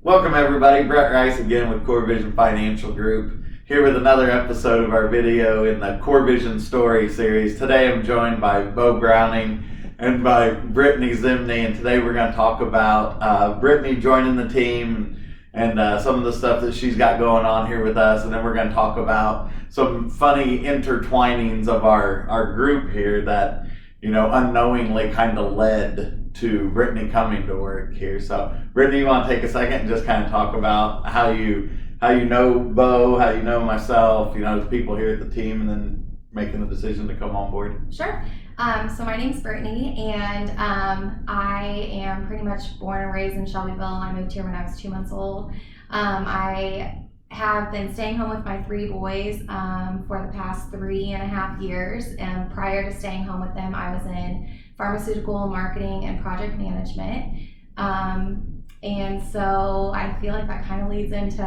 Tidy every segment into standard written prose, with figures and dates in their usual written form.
Welcome everybody, Brett Rice again with coreVISION Financial Group, here with another episode of our video in the coreVISION Story series. Today I'm joined by Bo Browning and by Brittany Zimney, and today we're going to talk about Brittany joining the team and some of the stuff that she's got going on here with us, and then we're going to talk about some funny intertwinings of our group here that, you know, unknowingly kind of led to Brittany coming to work here. So Brittany, you want to take a second and just kind of talk about how you know Bo, how you know myself, you know, the people here at the team, and then making the decision to come on board? Sure. So my name's Brittany, and I am pretty much born and raised in Shelbyville. I moved here when I was 2 months old. I have been staying home with my 3 boys for the past 3.5 years, and prior to staying home with them, I was in pharmaceutical marketing and project management. And so I feel like that kind of leads into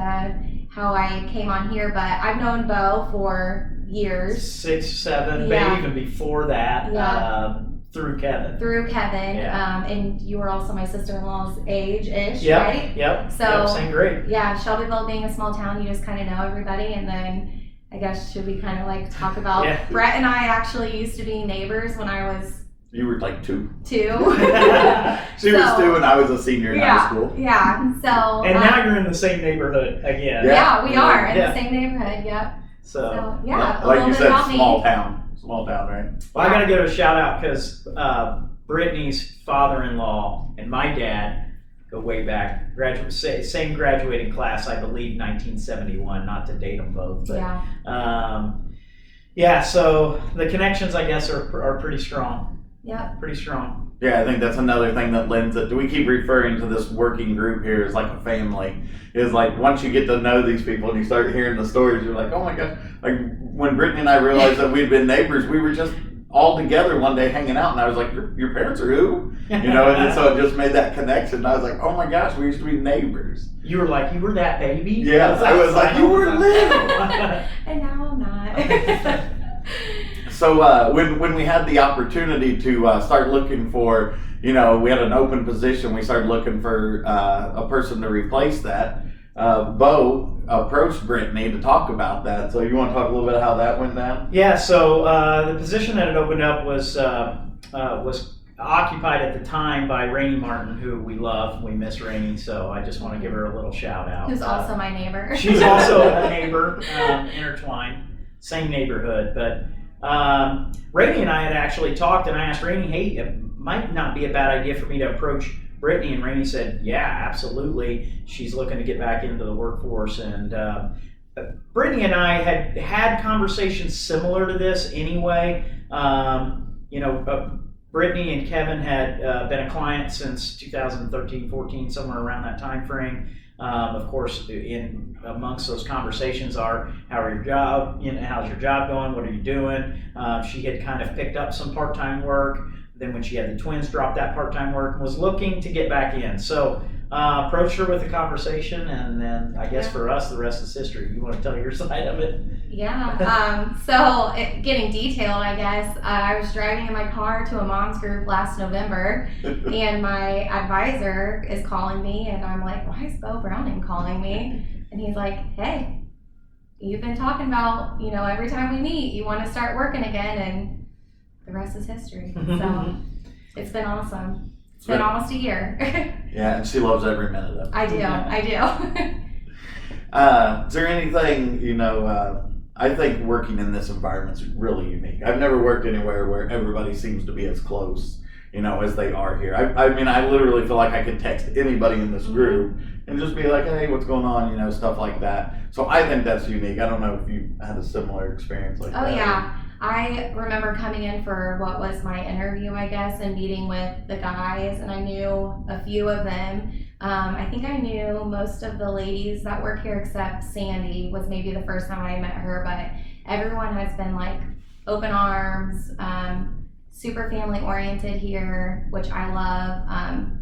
how I came on here, but I've known Bo for years. 6, 7, Yeah. maybe even before that, through Kevin. Yeah. And you were also my sister-in-law's age-ish, Yep, right? Yep, So, same grade. Yeah, Shelbyville being a small town, you just kind of know everybody, and then I guess should we kind of like talk about Brett and I actually used to be neighbors when I was You were like 2. 2. She was 2 and I was a senior in high school. Yeah, so. And now you're in the same neighborhood again. Yeah, we are in the same neighborhood, yep. So yeah, a like little you bit said, about small me. town, right? Well, I got to give a shout out because Brittany's father-in-law and my dad go way back. Same graduating class, I believe, 1971. Not to date them both, but so the connections, I guess, are pretty strong. Yeah. Pretty strong. Yeah, I think that's another thing that lends it. We keep referring to this working group here as like a family. Is like once you get to know these people and you start hearing the stories, you're like, oh my gosh. Like when Brittany and I realized that we'd been neighbors, we were just all together one day hanging out, and I was like, your parents are who? You know, and so it just made that connection. And I was like, oh my gosh, we used to be neighbors. You were like, you were that baby? Yeah, I was like, you were little. And now I'm not. So when we had the opportunity to start looking for, you know, we had an open position, we started looking for a person to replace that. Bo approached Brittany to talk about that. So you want to talk a little bit how that went down? Yeah, so the position that had opened up was occupied at the time by Rainey Martin, who we love. We miss Rainey, so I just want to give her a little shout out. Who's also my neighbor. She's also a neighbor, intertwined, same neighborhood. But Rainey and I had actually talked, and I asked Rainey, hey, it might not be a bad idea for me to approach Brittany, and Rainey said, yeah, absolutely. She's looking to get back into the workforce, and Brittany and I had conversations similar to this anyway. Brittany and Kevin had been a client since 2013, 14, somewhere around that time frame. Of course, in amongst those conversations are, how's your job going? What are you doing? She had kind of picked up some part-time work. Then when she had the twins, dropped that part-time work and was looking to get back in. So approached her with a conversation, and then I guess for us, the rest is history. You want to tell your side of it? Yeah. So getting detailed, I guess, I was driving in my car to a mom's group last November, and my advisor is calling me, and I'm like, why is Bo Browning calling me? And he's like, hey, you've been talking about, you know, every time we meet, you want to start working again, and the rest is history. So it's been awesome. It's been almost a year. Yeah, and she loves every minute of it. I do. Is there anything, you know, I think working in this environment is really unique. I've never worked anywhere where everybody seems to be as close, you know, as they are here. I mean, I literally feel like I could text anybody in this group and just be like, hey, what's going on, you know, stuff like that. So I think that's unique. I don't know if you had a similar experience like that. Oh, yeah. I remember coming in for what was my interview, I guess, and meeting with the guys, and I knew a few of them. I think I knew most of the ladies that work here except Sandy was maybe the first time I met her, but everyone has been like open arms, super family oriented here, which I love.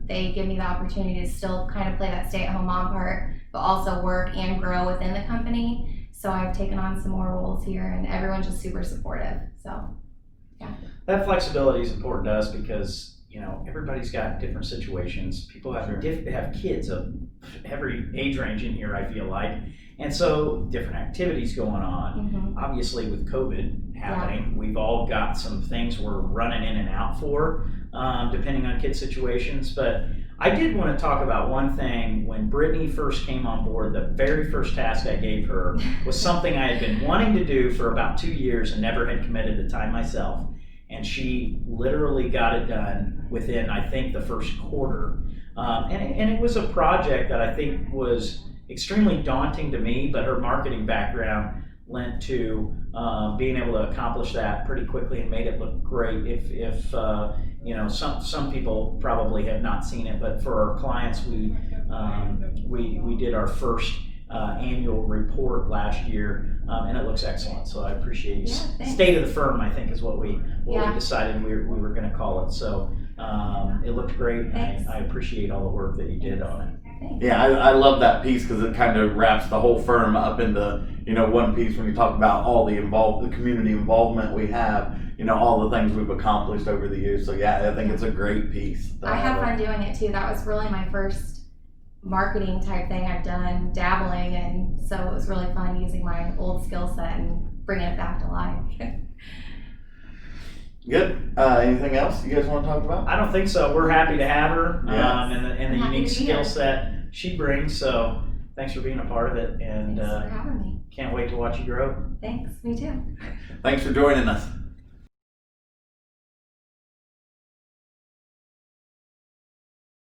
They give me the opportunity to still kind of play that stay-at-home mom part, but also work and grow within the company. So I've taken on some more roles here, and everyone's just super supportive. So, yeah. That flexibility is important to us because, you know, everybody's got different situations. People have have kids of every age range in here, I feel like. And so different activities going on. Mhm. Obviously with COVID happening, we've all got some things we're running in and out for, depending on kid situations. But I did want to talk about one thing. When Brittany first came on board, the very first task I gave her was something I had been wanting to do for about 2 years and never had committed the time myself. And she literally got it done within, I think, the first quarter. And it was a project that I think was extremely daunting to me, but her marketing background lent to being able to accomplish that pretty quickly and made it look great. If some people probably have not seen it, but for our clients, we did our first annual report last year, and it looks excellent. So I appreciate State of the Firm, I think, is what we decided we were going to call it. So it looked great. And I appreciate all the work that you did on it. Yeah, I love that piece because it kind of wraps the whole firm up into one piece when you talk about all the community involvement we have, all the things we've accomplished over the years. So yeah, I think it's a great piece. I had fun doing it too. That was really my first marketing type thing I've done, dabbling, and so it was really fun using my old skill set and bringing it back to life. Good. Anything else you guys want to talk about? I don't think so. We're happy to have her, and the happy unique to be skill here. set she brings. So thanks for being a part of it, and Thanks for having me. can't wait to watch you grow. Thanks. Me too. Thanks for joining us.